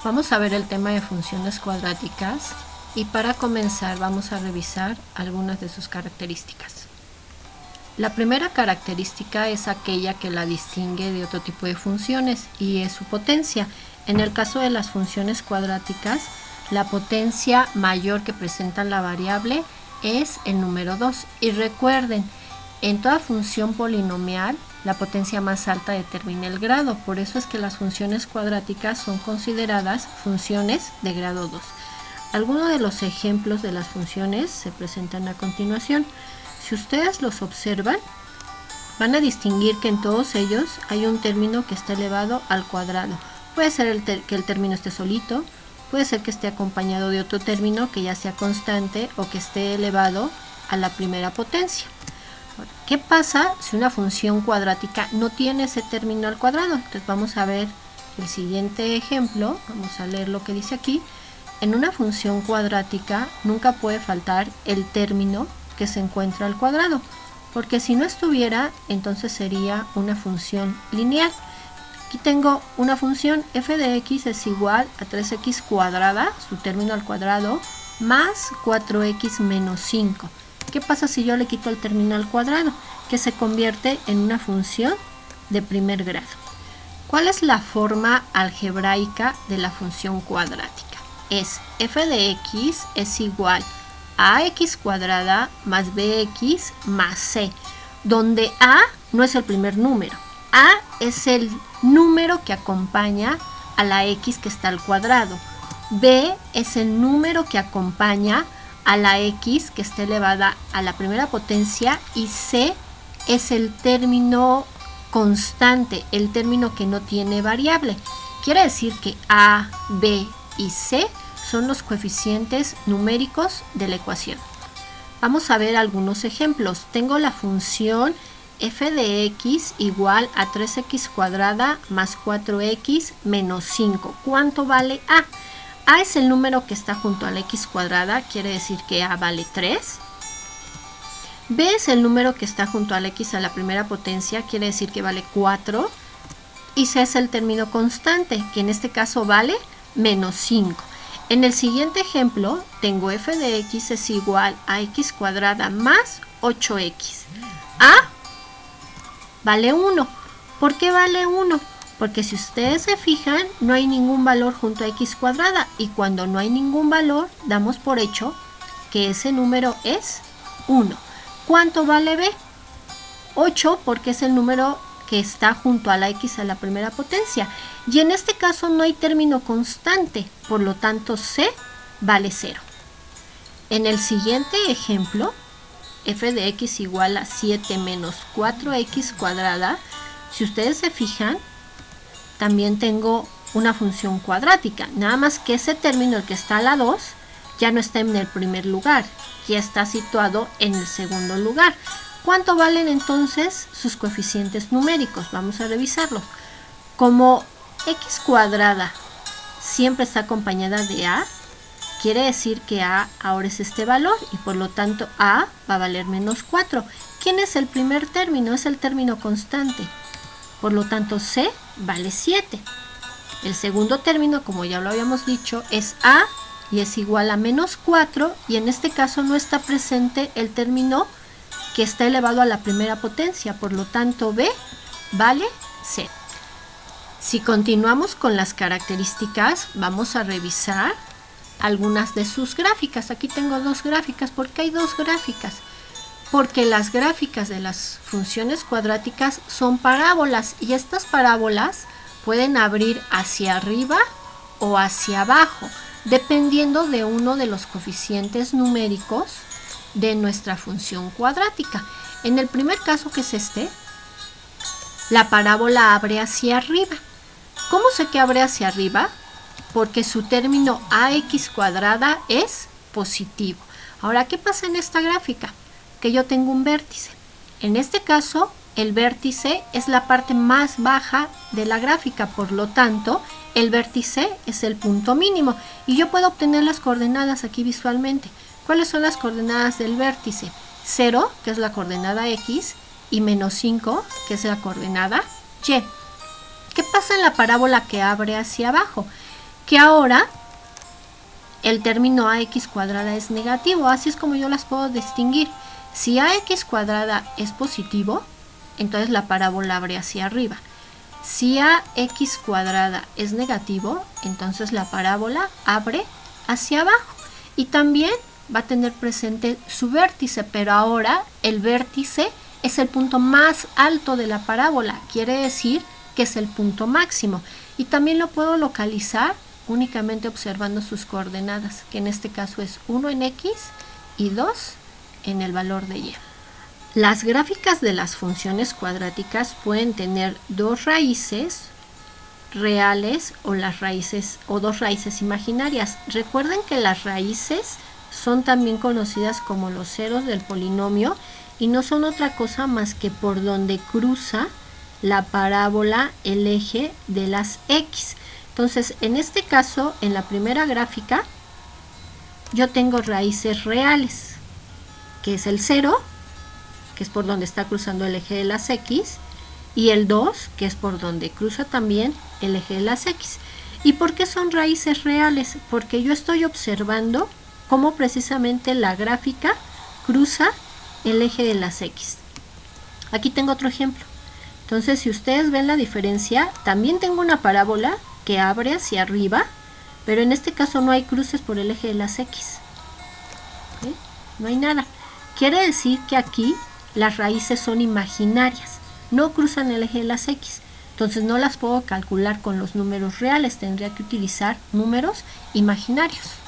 Vamos a ver el tema de funciones cuadráticas y para comenzar vamos a revisar algunas de sus características. La primera característica es aquella que la distingue de otro tipo de funciones y es su potencia. En el caso de las funciones cuadráticas, la potencia mayor que presenta la variable es el número 2. Y recuerden, en toda función polinomial, la potencia más alta determina el grado. Por eso es que las funciones cuadráticas son consideradas funciones de grado 2. Algunos de los ejemplos de las funciones se presentan a continuación. Si ustedes los observan, van a distinguir que en todos ellos hay un término que está elevado al cuadrado. Puede ser que el término esté solito, puede ser que esté acompañado de otro término que ya sea constante o que esté elevado a la primera potencia. ¿Qué pasa si una función cuadrática no tiene ese término al cuadrado? Entonces vamos a ver el siguiente ejemplo, vamos a leer lo que dice aquí. En una función cuadrática nunca puede faltar el término que se encuentra al cuadrado, porque si no estuviera, entonces sería una función lineal. Aquí tengo una función f de x es igual a 3x cuadrada, su término al cuadrado, más 4x menos 5. ¿Qué pasa si yo le quito el término al cuadrado? Que se convierte en una función de primer grado. ¿Cuál es la forma algebraica de la función cuadrática? Es f de x es igual a x cuadrada más bx más c, donde a no es el primer número, a es el número que acompaña a la x que está al cuadrado, b es el número que acompaña a la x que está elevada a la primera potencia y c es el término constante, el término que no tiene variable. Quiere decir que a, b y c son los coeficientes numéricos de la ecuación. Vamos a ver algunos ejemplos. Tengo la función f de x igual a 3x cuadrada más 4x menos 5. ¿Cuánto vale a? A es el número que está junto a la x cuadrada, quiere decir que a vale 3. B es el número que está junto a la x a la primera potencia, quiere decir que vale 4. Y C es el término constante, que en este caso vale menos 5. En el siguiente ejemplo, tengo f de x es igual a x cuadrada más 8x. A vale 1. ¿Por qué vale 1? Porque si ustedes se fijan, no hay ningún valor junto a x cuadrada. Y cuando no hay ningún valor, damos por hecho que ese número es 1. ¿Cuánto vale b? 8, porque es el número que está junto a la x a la primera potencia. Y en este caso no hay término constante, por lo tanto c vale 0. En el siguiente ejemplo, f de x igual a 7 menos 4x cuadrada, si ustedes se fijan, también tengo una función cuadrática, nada más que ese término, el que está a la 2, ya no está en el primer lugar, ya está situado en el segundo lugar. ¿Cuánto valen entonces sus coeficientes numéricos? Vamos a revisarlos. Como x cuadrada siempre está acompañada de a, quiere decir que a ahora es este valor y por lo tanto a va a valer menos 4. ¿Quién es el primer término? Es el término constante. Por lo tanto c vale 7. El segundo término, como ya lo habíamos dicho, es a y es igual a menos 4 y en este caso no está presente el término que está elevado a la primera potencia, por lo tanto b vale 0. Si continuamos con las características, vamos a revisar algunas de sus gráficas. Aquí tengo dos gráficas. ¿Por qué hay dos gráficas? Porque las gráficas de las funciones cuadráticas son parábolas y estas parábolas pueden abrir hacia arriba o hacia abajo, dependiendo de uno de los coeficientes numéricos de nuestra función cuadrática. En el primer caso, que es este, la parábola abre hacia arriba. ¿Cómo sé que abre hacia arriba? Porque su término ax cuadrada es positivo. Ahora, ¿qué pasa en esta gráfica? Que yo tengo un vértice. En este caso, el vértice es la parte más baja de la gráfica, por lo tanto, el vértice es el punto mínimo. Y yo puedo obtener las coordenadas aquí visualmente. ¿Cuáles son las coordenadas del vértice? 0, que es la coordenada x, y menos 5, que es la coordenada y. ¿Qué pasa en la parábola que abre hacia abajo? que ahora el término ax cuadrada es negativo. Así es como yo las puedo distinguir. Si ax cuadrada es positivo, entonces la parábola abre hacia arriba. Si ax cuadrada es negativo, entonces la parábola abre hacia abajo. Y también va a tener presente su vértice, pero ahora el vértice es el punto más alto de la parábola. Quiere decir que es el punto máximo. Y también lo puedo localizar únicamente observando sus coordenadas, que en este caso es 1 en x y 2 en el valor de y. Las gráficas de las funciones cuadráticas pueden tener dos raíces reales o las raíces o dos raíces imaginarias. Recuerden que las raíces son también conocidas como los ceros del polinomio y no son otra cosa más que por donde cruza la parábola el eje de las x. Entonces, en este caso, en la primera gráfica, yo tengo raíces reales, que es el 0, que es por donde está cruzando el eje de las x, y el 2, que es por donde cruza también el eje de las x. ¿Y por qué son raíces reales? Porque yo estoy observando cómo precisamente la gráfica cruza el eje de las x. Aquí tengo otro ejemplo. Entonces, si ustedes ven la diferencia, también tengo una parábola que abre hacia arriba, pero en este caso no hay cruces por el eje de las x. ¿Sí? No hay nada. Quiere decir que aquí las raíces son imaginarias, no cruzan el eje de las x. Entonces no las puedo calcular con los números reales, tendría que utilizar números imaginarios.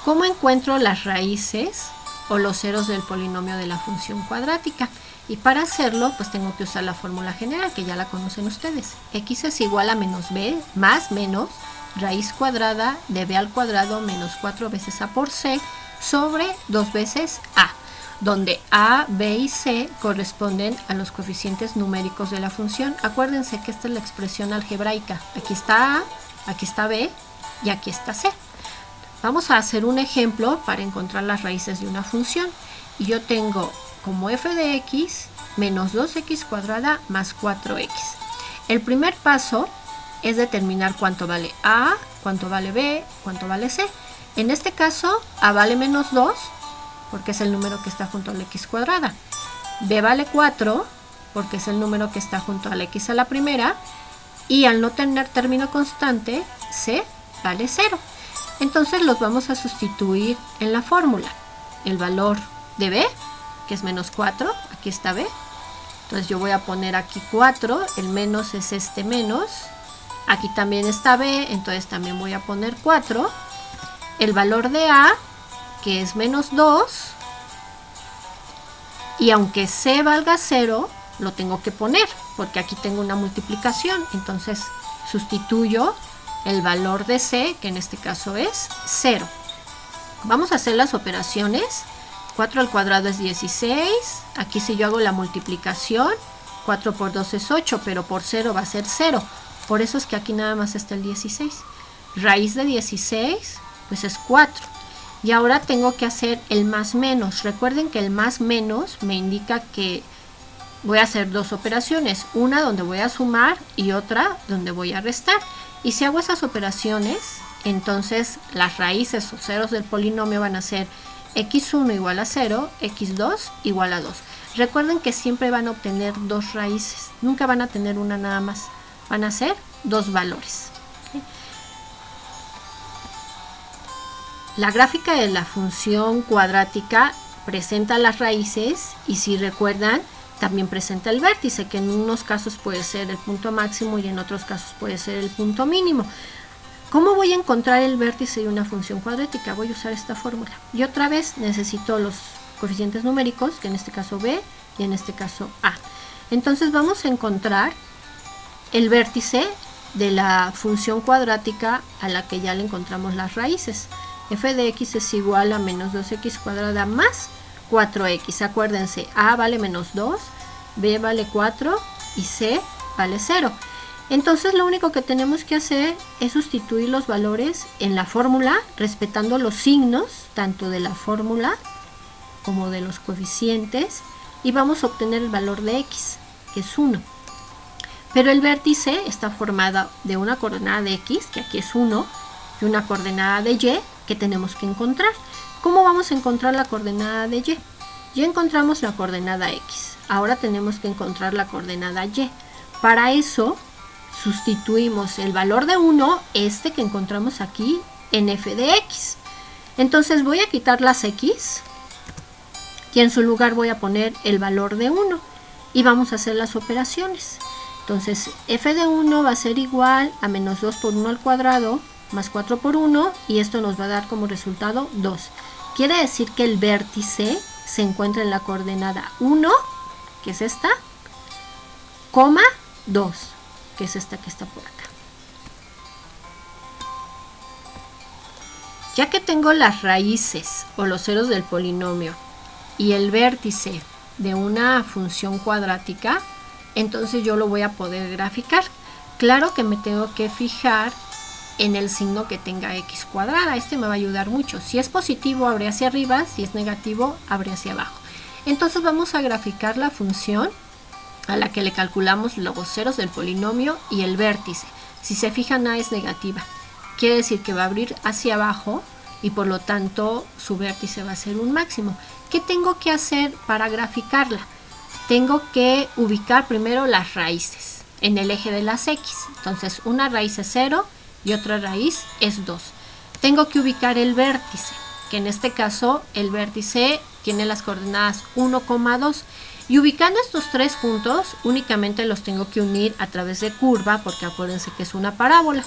¿Cómo encuentro las raíces o los ceros del polinomio de la función cuadrática? Y para hacerlo, pues tengo que usar la fórmula general, que ya la conocen ustedes. X es igual a menos b más menos raíz cuadrada de b al cuadrado menos 4 veces a por c sobre 2 veces a, donde a, b y c corresponden a los coeficientes numéricos de la función. Acuérdense que esta es la expresión algebraica. Aquí está a, aquí está b y aquí está c. Vamos a hacer un ejemplo para encontrar las raíces de una función. Y yo tengo como f de x menos 2x cuadrada más 4x. El primer paso es determinar cuánto vale a, cuánto vale b, cuánto vale c. En este caso, a vale menos 2, porque es el número que está junto a la x cuadrada. B vale 4, porque es el número que está junto a la x a la primera. Y al no tener término constante, c vale 0. Entonces los vamos a sustituir en la fórmula. El valor de b, que es menos 4, aquí está b. Entonces yo voy a poner aquí 4, el menos es este menos. Aquí también está b, entonces también voy a poner 4. El valor de a, que es menos 2. Y aunque c valga 0, lo tengo que poner, porque aquí tengo una multiplicación. Entonces sustituyo el valor de c, que en este caso es 0. Vamos a hacer las operaciones. 4 al cuadrado es 16. Aquí si yo hago la multiplicación, 4 por 2 es 8, pero por 0 va a ser 0. Por eso es que aquí nada más está el 16. Raíz de 16, pues es 4. Y ahora tengo que hacer el más menos. Recuerden que el más menos me indica que voy a hacer dos operaciones. Una donde voy a sumar y otra donde voy a restar. Y si hago esas operaciones, entonces las raíces o ceros del polinomio van a ser x1 igual a 0, x2 igual a 2. Recuerden que siempre van a obtener dos raíces, nunca van a tener una nada más, van a ser dos valores. La gráfica de la función cuadrática presenta las raíces y si recuerdan, también presenta el vértice, que en unos casos puede ser el punto máximo y en otros casos puede ser el punto mínimo. ¿Cómo voy a encontrar el vértice de una función cuadrática? Voy a usar esta fórmula. Y otra vez necesito los coeficientes numéricos, que en este caso b y en este caso a. Entonces vamos a encontrar el vértice de la función cuadrática a la que ya le encontramos las raíces. F de x es igual a menos 2x cuadrada más 4x. Acuérdense, a vale menos 2, b vale 4 y c vale 0. Entonces lo único que tenemos que hacer es sustituir los valores en la fórmula, respetando los signos tanto de la fórmula como de los coeficientes, y vamos a obtener el valor de x, que es 1. Pero el vértice está formado de una coordenada de x, que aquí es 1, y una coordenada de y, que tenemos que encontrar. ¿Cómo vamos a encontrar la coordenada de y? Ya encontramos la coordenada x. Ahora tenemos que encontrar la coordenada y. Para eso sustituimos el valor de 1, este que encontramos aquí, en f de x. Entonces voy a quitar las x y en su lugar voy a poner el valor de 1 y vamos a hacer las operaciones. Entonces f de 1 va a ser igual a menos 2 por 1 al cuadrado más 4 por 1 y esto nos va a dar como resultado 2. Quiere decir que el vértice se encuentra en la coordenada 1, que es esta, coma 2, que es esta que está por acá. Ya que tengo las raíces o los ceros del polinomio y el vértice de una función cuadrática, entonces yo lo voy a poder graficar. Claro que me tengo que fijar en el signo que tenga x cuadrada. Este me va a ayudar mucho. Si es positivo, abre hacia arriba. Si es negativo, abre hacia abajo. Entonces vamos a graficar la función a la que le calculamos los ceros del polinomio y el vértice. Si se fijan, a es negativa. Quiere decir que va a abrir hacia abajo y por lo tanto su vértice va a ser un máximo. ¿Qué tengo que hacer para graficarla? Tengo que ubicar primero las raíces en el eje de las x. Entonces una raíz es 0 y otra raíz es 2. Tengo que ubicar el vértice, que en este caso el vértice tiene las coordenadas 1,2. Y ubicando estos tres puntos, únicamente los tengo que unir a través de curva, porque acuérdense que es una parábola.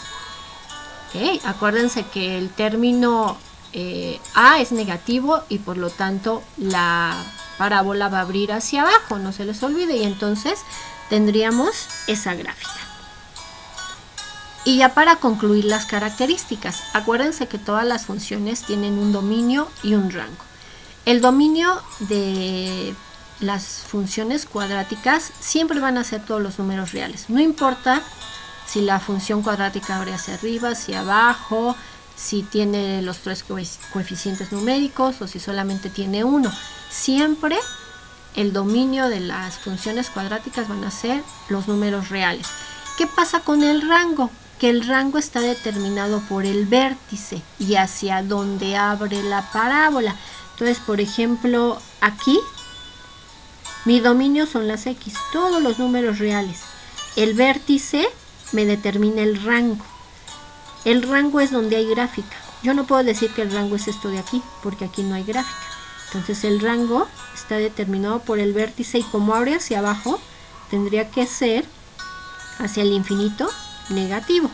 ¿Okay? Acuérdense que el término a es negativo y por lo tanto la parábola va a abrir hacia abajo, no se les olvide, y entonces tendríamos esa gráfica. Y ya para concluir las características, acuérdense que todas las funciones tienen un dominio y un rango. El dominio de las funciones cuadráticas siempre van a ser todos los números reales. No importa si la función cuadrática abre hacia arriba, hacia abajo, si tiene los tres coeficientes numéricos o si solamente tiene uno. Siempre el dominio de las funciones cuadráticas van a ser los números reales. ¿Qué pasa con el rango? Que el rango está determinado por el vértice y hacia donde abre la parábola. Entonces, por ejemplo, aquí mi dominio son las x, todos los números reales. El vértice me determina el rango. El rango es donde hay gráfica. Yo no puedo decir que el rango es esto de aquí, porque aquí no hay gráfica. Entonces el rango está determinado por el vértice y como abre hacia abajo, tendría que ser hacia el infinito negativo.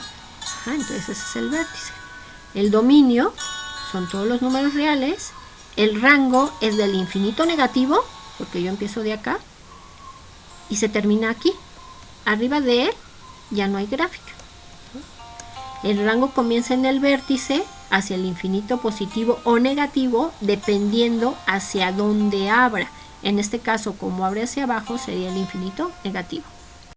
Entonces ese es el vértice. El dominio son todos los números reales. El rango es del infinito negativo, porque yo empiezo de acá, y se termina aquí. Arriba de él ya no hay gráfica. El rango comienza en el vértice hacia el infinito positivo o negativo, dependiendo hacia dónde abra. En este caso, como abre hacia abajo, sería el infinito negativo.